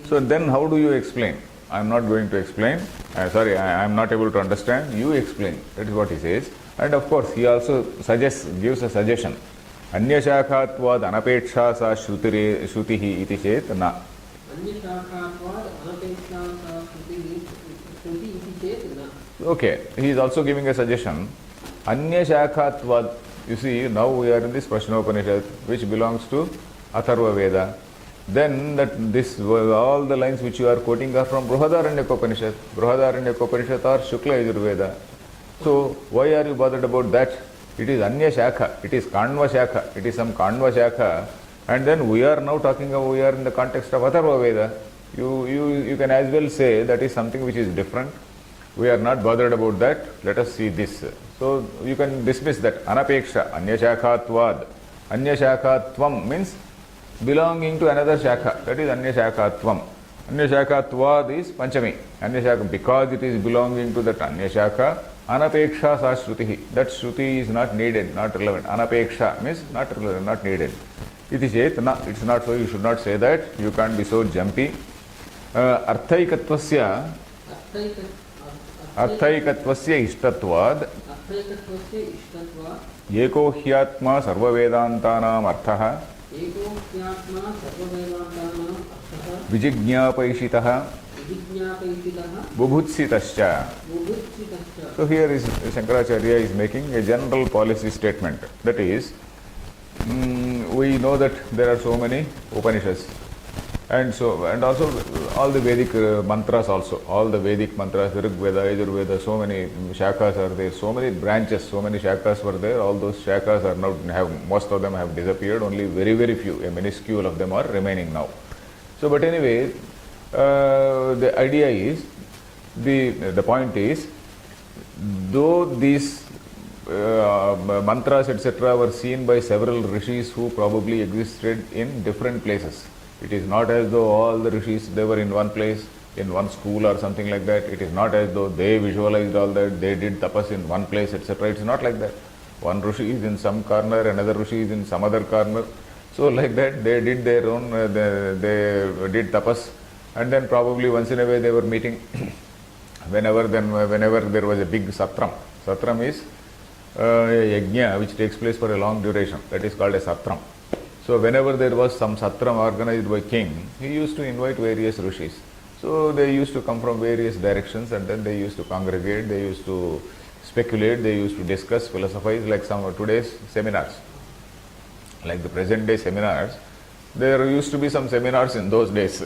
So then how do you explain? I am not going to explain. I am not able to understand. You explain. That is what he says. And of course, he also gives a suggestion. Anya shakhatvad anapeksha sa shrutihi iti chet na. Okay, he is also giving a suggestion. Anya shakhatvad. You see, now we are in this Prashnopanishad, which belongs to Atharva Veda. Then all the lines which you are quoting are from Brihadaranyaka Upanishad. Brihadaranyaka Upanishad or Shukla Yajurveda. So why are you bothered about that? It is Anya Shakha, it is Kanva Shakha, it is some Kanva Shakha, and then we are now talking about, we are in the context of Atharva Veda. You can as well say that is something which is different. We are not bothered about that. Let us see this. So you can dismiss that. Anapeksha, Anya Shakhatvad. Anya Shakhatvam means belonging to another Shakha. That is Anya Shakhatvam. Anyashakatvad is Panchami. Anyashaka, because it is belonging to that Anyashaka, Anapeksha sa Shruti. That Shruti is not needed, not relevant. Anapeksha means not relevant, not needed. Iti chet, na, it's not so, you should not say that. You can't be so jumpy. Arthaikatvasya ishtatvad एको ह्यात्मा सर्ववेदान्तानाम् अर्थः विजिज्ञापयिषितः बुभुत्सितश्च. So here is Shankaracharya is making a general policy statement. That is, we know that there are so many Upanishads, and also all the Vedic mantras also, all the Vedic mantras, Rig Veda, Yajurveda, so many shakas are there, so many branches, so many shakas were there. All those shakas are now most of them have disappeared. Only very, very few, a minuscule of them are remaining now. So, but anyway, the idea is, the point is, though these mantras etc. were seen by several rishis who probably existed in different places. It is not as though all the rishis, they were in one place, in one school or something like that. It is not as though they visualized all that, they did tapas in one place, etc. It's not like that. One rishi is in some corner, another rishi is in some other corner. So like that, they did their own, they did tapas, and then probably once in a way they were meeting. Whenever there was a big satram. Satram is a yajna which takes place for a long duration. That is called a satram. So whenever there was some satram organized by king, he used to invite various rishis. So they used to come from various directions, and then they used to congregate, they used to speculate, they used to discuss, philosophize, like some of today's seminars. Like the present day seminars, there used to be some seminars in those days.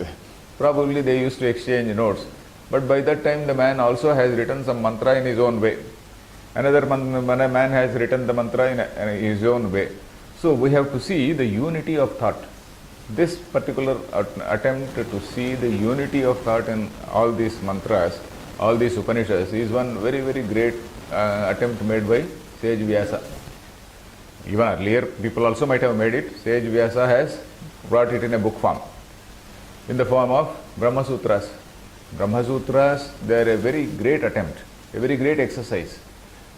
Probably they used to exchange notes. But by that time the man also has written some mantra in his own way. Another man has written the mantra in his own way. So we have to see the unity of thought. This particular attempt to see the unity of thought in all these mantras, all these Upanishads, is one very, very great attempt made by Sage Vyasa. Even earlier people also might have made it. Sage Vyasa has brought it in a book form, in the form of Brahma Sutras. Brahma Sutras, they are a very great attempt, a very great exercise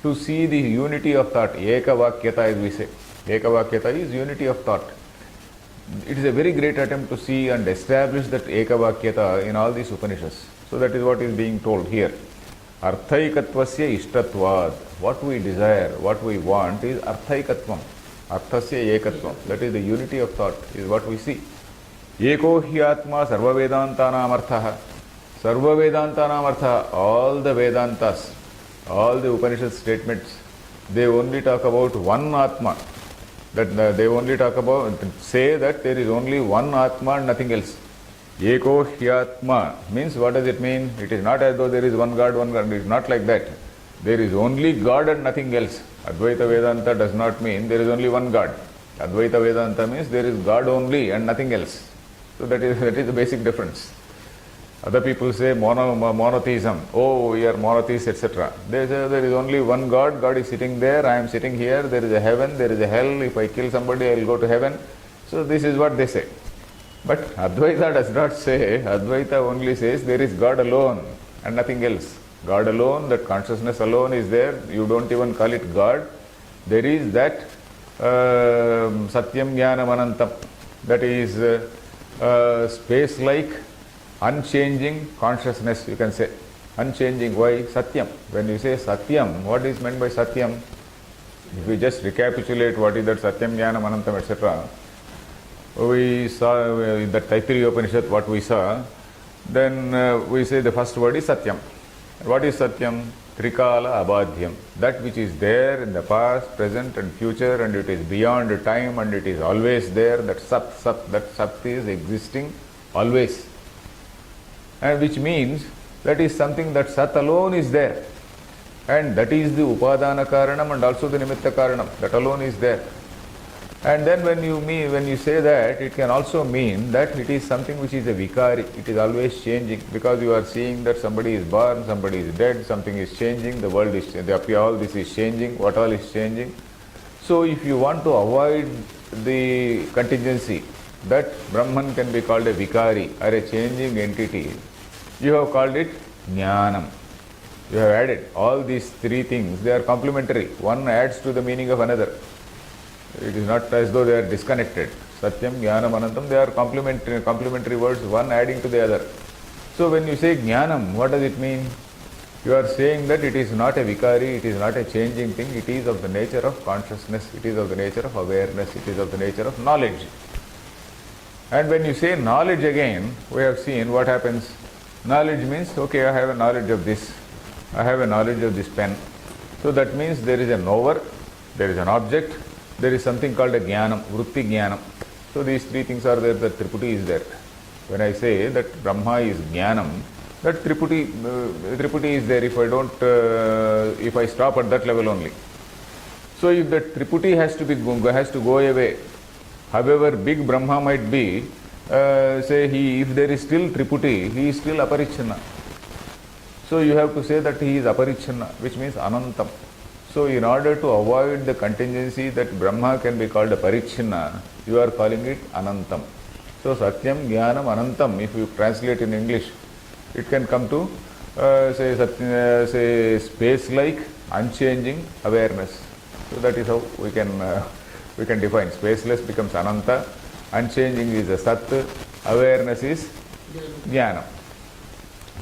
to see the unity of thought. Eka Vakyata, as we say. Eka Vakyata is unity of thought. It is a very great attempt to see and establish that Eka Vakyata in all these Upanishads. So that is what is being told here. Arthaikatvasya ishtatvad. What we desire, what we want is arthaikatvam. Arthasya ekatvam. That is the unity of thought, is what we see. Eko hyatma sarva vedantanam arthaha. Sarva vedantanam arthaha. All the Vedantas, all the Upanishad statements, they only talk about one Atma. That they only talk about, say that there is only one Atma and nothing else. Eko hyatma means, what does it mean? It is not as though there is one God, one God. It is not like that. There is only God and nothing else. Advaita Vedanta does not mean there is only one God. Advaita Vedanta means there is God only and nothing else. So that is the basic difference. Other people say monotheism. Oh, we are monotheists, etc. They say there is only one God. God is sitting there. I am sitting here. There is a heaven. There is a hell. If I kill somebody, I will go to heaven. So this is what they say. But Advaita does not say. Advaita only says there is God alone and nothing else. God alone, that consciousness alone is there. You don't even call it God. There is that Satyam Jnanam Anantam. That is space-like, unchanging consciousness, you can say. Unchanging. Why? Satyam. When you say Satyam, what is meant by Satyam? If we just recapitulate what is that Satyam, Jnanam, Anantam, etc. We saw in the Taittiriya Upanishad what we saw. Then we say the first word is Satyam. What is Satyam? Trikala Abadhyam. That which is there in the past, present and future, and it is beyond time and it is always there. That Sat, that Sat is existing always. And which means that is something that Sat alone is there. And that is the Upadana Karanam and also the Nimitta Karanam. That alone is there. And then when you say that, it can also mean that it is something which is a vikari. It is always changing, because you are seeing that somebody is born, somebody is dead, something is changing, the world is changing, all this is changing, what all is changing. So if you want to avoid the contingency, that Brahman can be called a vikari or a changing entity, you have called it jnanam. You have added all these three things, they are complementary. One adds to the meaning of another. It is not as though they are disconnected. Satyam, Jnanam, Anantam, they are complementary words, one adding to the other. So when you say Jnanam, what does it mean? You are saying that it is not a vikari, it is not a changing thing, it is of the nature of consciousness, it is of the nature of awareness, it is of the nature of knowledge. And when you say knowledge again, we have seen what happens. Knowledge means, okay, I have a knowledge of this, I have a knowledge of this pen. So that means there is a knower, there is an object, there is something called a jnanam, vritti jnanam. So these three things are there, the Triputi is there. When I say that Brahma is jnanam, that Triputi is there if I stop at that level only. So if that Triputi has to go away, however big Brahma might be, if there is still Triputi, he is still Aparichanna. So you have to say that he is Aparichanna, which means Anantam. So in order to avoid the contingency that Brahma can be called a Parichinna, you are calling it Anantam. So Satyam, Jnanam, Anantam, if you translate in English, it can come to say space-like, unchanging awareness. So that is how we can define. Spaceless becomes Ananta, unchanging is a Sat, awareness is Jnanam.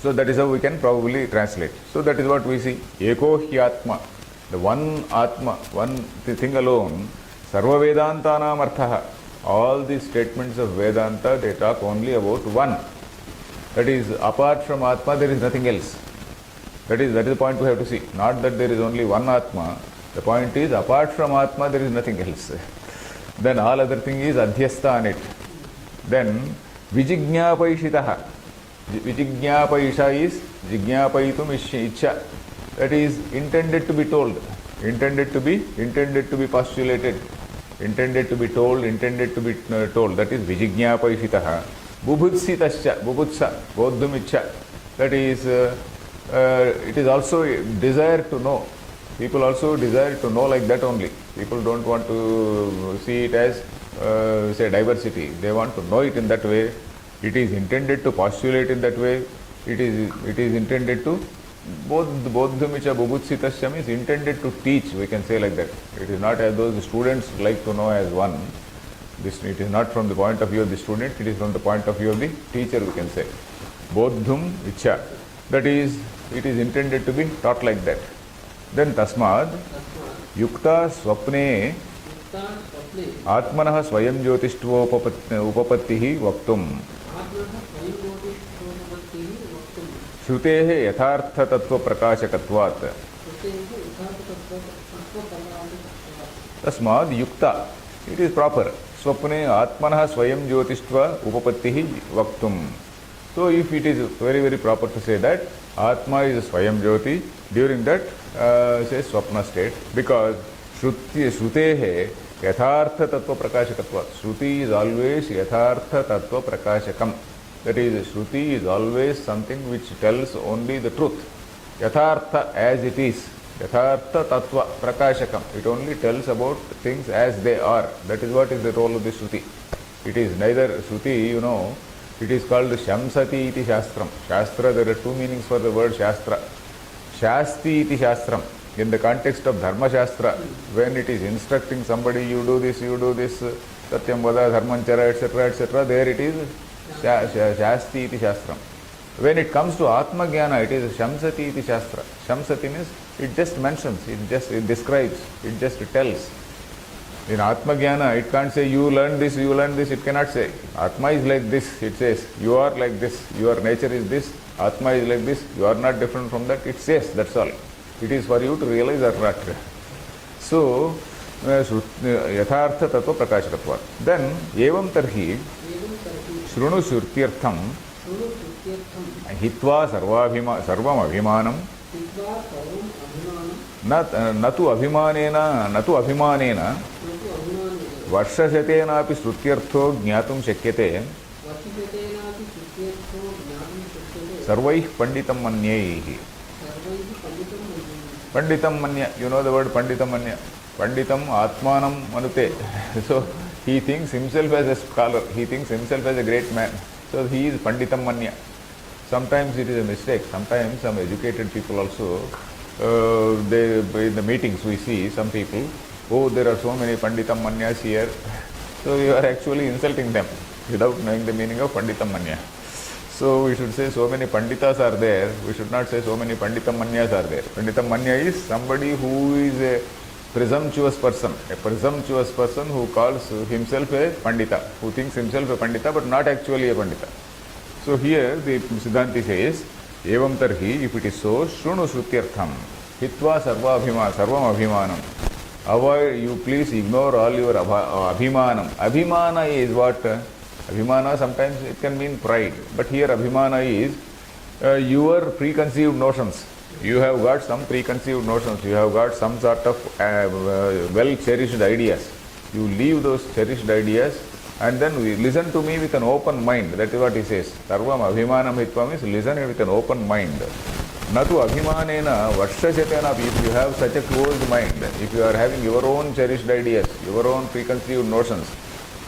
So that is how we can probably translate. So that is what we see. Eko Hyatma. The one Atma, one thing alone, Sarva Vedantanam Arthaha. All these statements of Vedanta, they talk only about one. That is, apart from Atma, there is nothing else. That is the point we have to see. Not that there is only one Atma. The point is, apart from Atma, there is nothing else. Then all other thing is Adhyastha on it. Then, Vijignapaishitaha. Vijignapaisha is Jignapaitum Icha. That is intended to be told, intended to be postulated, intended to be told, intended to be told. That is Vijignapaishitaha. Bubhutsitascha, bubhutsa, bodhumicha. That is, it is also desire to know. People also desire to know like that only. People don't want to see it as, say, diversity. They want to know it in that way. It is intended to postulate in that way. It is intended to Bodhumicha Bubhutsitasya is intended to teach, we can say like that. It is not as though the students like to know as one. It is not from the point of view of the student, it is from the point of view of the teacher, we can say. Bodhum Icha. That is, it is intended to be taught like that. Then Tasmad Yukta Swapne Atmanah Swayam Jyotishtva Upapattihi Vaktum Shrutehe Yathartha Tattva Prakashakatvat. Tasmad Yukta. It is proper. Swapne Atmanah Swayam Jyotishtva Upapattihi Vaktum. So if it is very, very proper to say that Atma is a Swayam Jyoti during that say Swapna state, because Shrutehe Yathartha Tattva Prakashakatvat. Shruti is always Yathartha Tattva Prakashakam. That is, Shruti is always something which tells only the truth. Yathartha as it is. Yathartha Tattva Prakashakam. It only tells about things as they are. That is what is the role of the Shruti. It is neither Shruti, it is called Shamsati iti Shastram. Shastra, there are two meanings for the word Shastra. Shasti iti Shastram. In the context of Dharma Shastra, when it is instructing somebody, you do this, Satyam Vada, Dharmanchara, etc., there it is Shasti iti Shastram. When it comes to Atma Jnana, it is Shamsati iti Shastra. Shamsati means it just mentions, it describes, it just tells. In Atma Jnana, it can't say you learn this, it cannot say. Atma is like this, it says. You are like this, your nature is this, Atma is like this, you are not different from that, it says, that's all. It is for you to realize or not. So, Yathartha Tattva Prakashakatvat. Then, Evam Tarhi, Shrunu Shrutyartham, Hitva Sarvam Abhimanam, Natu Abhimanena, Varshashatenapi Shrutyartho Jnatum Shakyate, Sarvaih Panditam Manyaihi. Panditam Manya, you know the word Panditam Manya. Panditam Atmanam Manute. So, He thinks himself as a scholar, he thinks himself as a great man. So he is Panditam Manya. Sometimes it is a mistake. Sometimes some educated people also, they in the meetings we see some people, oh, there are so many Panditam Manyas here. So you are actually insulting them without knowing the meaning of Panditam Manya. So we should say so many Panditas are there. We should not say so many Panditam Manyas are there. Panditam Manya is somebody who is a presumptuous person who calls himself a Pandita, who thinks himself a Pandita but not actually a Pandita. So here the Siddhanti says, Evam tarhi, if it is so, Shrunu Shrutyartham, Hitva Sarvam Abhimanam. Avoid, you please ignore all your Abhimanam. Abhimana is what? Abhimana sometimes it can mean pride, but here Abhimana is your preconceived notions. You have got some preconceived notions, you have got some sort of well cherished ideas. You leave those cherished ideas and then listen to me with an open mind. That is what he says. Sarvam Abhimanam Hitva means listen with an open mind. Natu Abhimanena Varshashatena, if you have such a closed mind, if you are having your own cherished ideas, your own preconceived notions,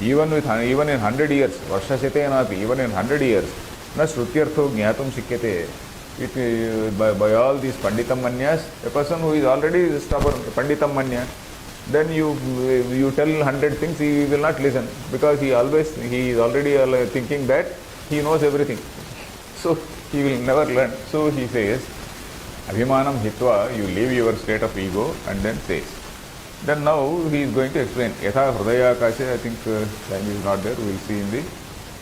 even in 100 years, Varshashatena, even in 100 years, na Shrutyartho Jnatum Shikyate. By all these Panditam Manyas, a person who is already stubborn, Panditam Manya, then you tell 100 things, he will not listen, because he is already thinking that he knows everything. So he will never learn. So he says, Abhimanam Hitva, you leave your state of ego and then says. Then now he is going to explain. Yatha Hridaya Akashe, I think time is not there, we will see in the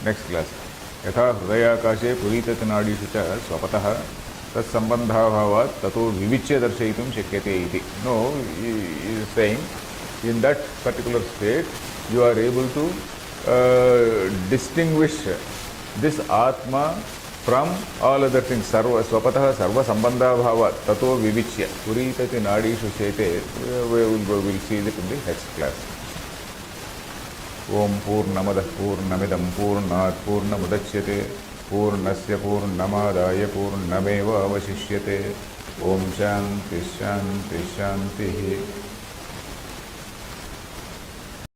next class. यथा हृदयाकाशे पुरीतनाडीषु च स्वपतः तत्सम्बन्धाभावात् ततो विविच्य दर्शयितुं शक्यते इति. No, he is saying in that particular state you are able to distinguish this Atma from all other things. Swapatah sarva sambandhabhavat tato vivichya puritati nadishu chete. We will see it in the next class. Om Purnamadah Purnamidam Purnat Purnamudachyate Purnasya Purnamadaya Purnameva Avashishyate. Om Shanti Shanti Shanti.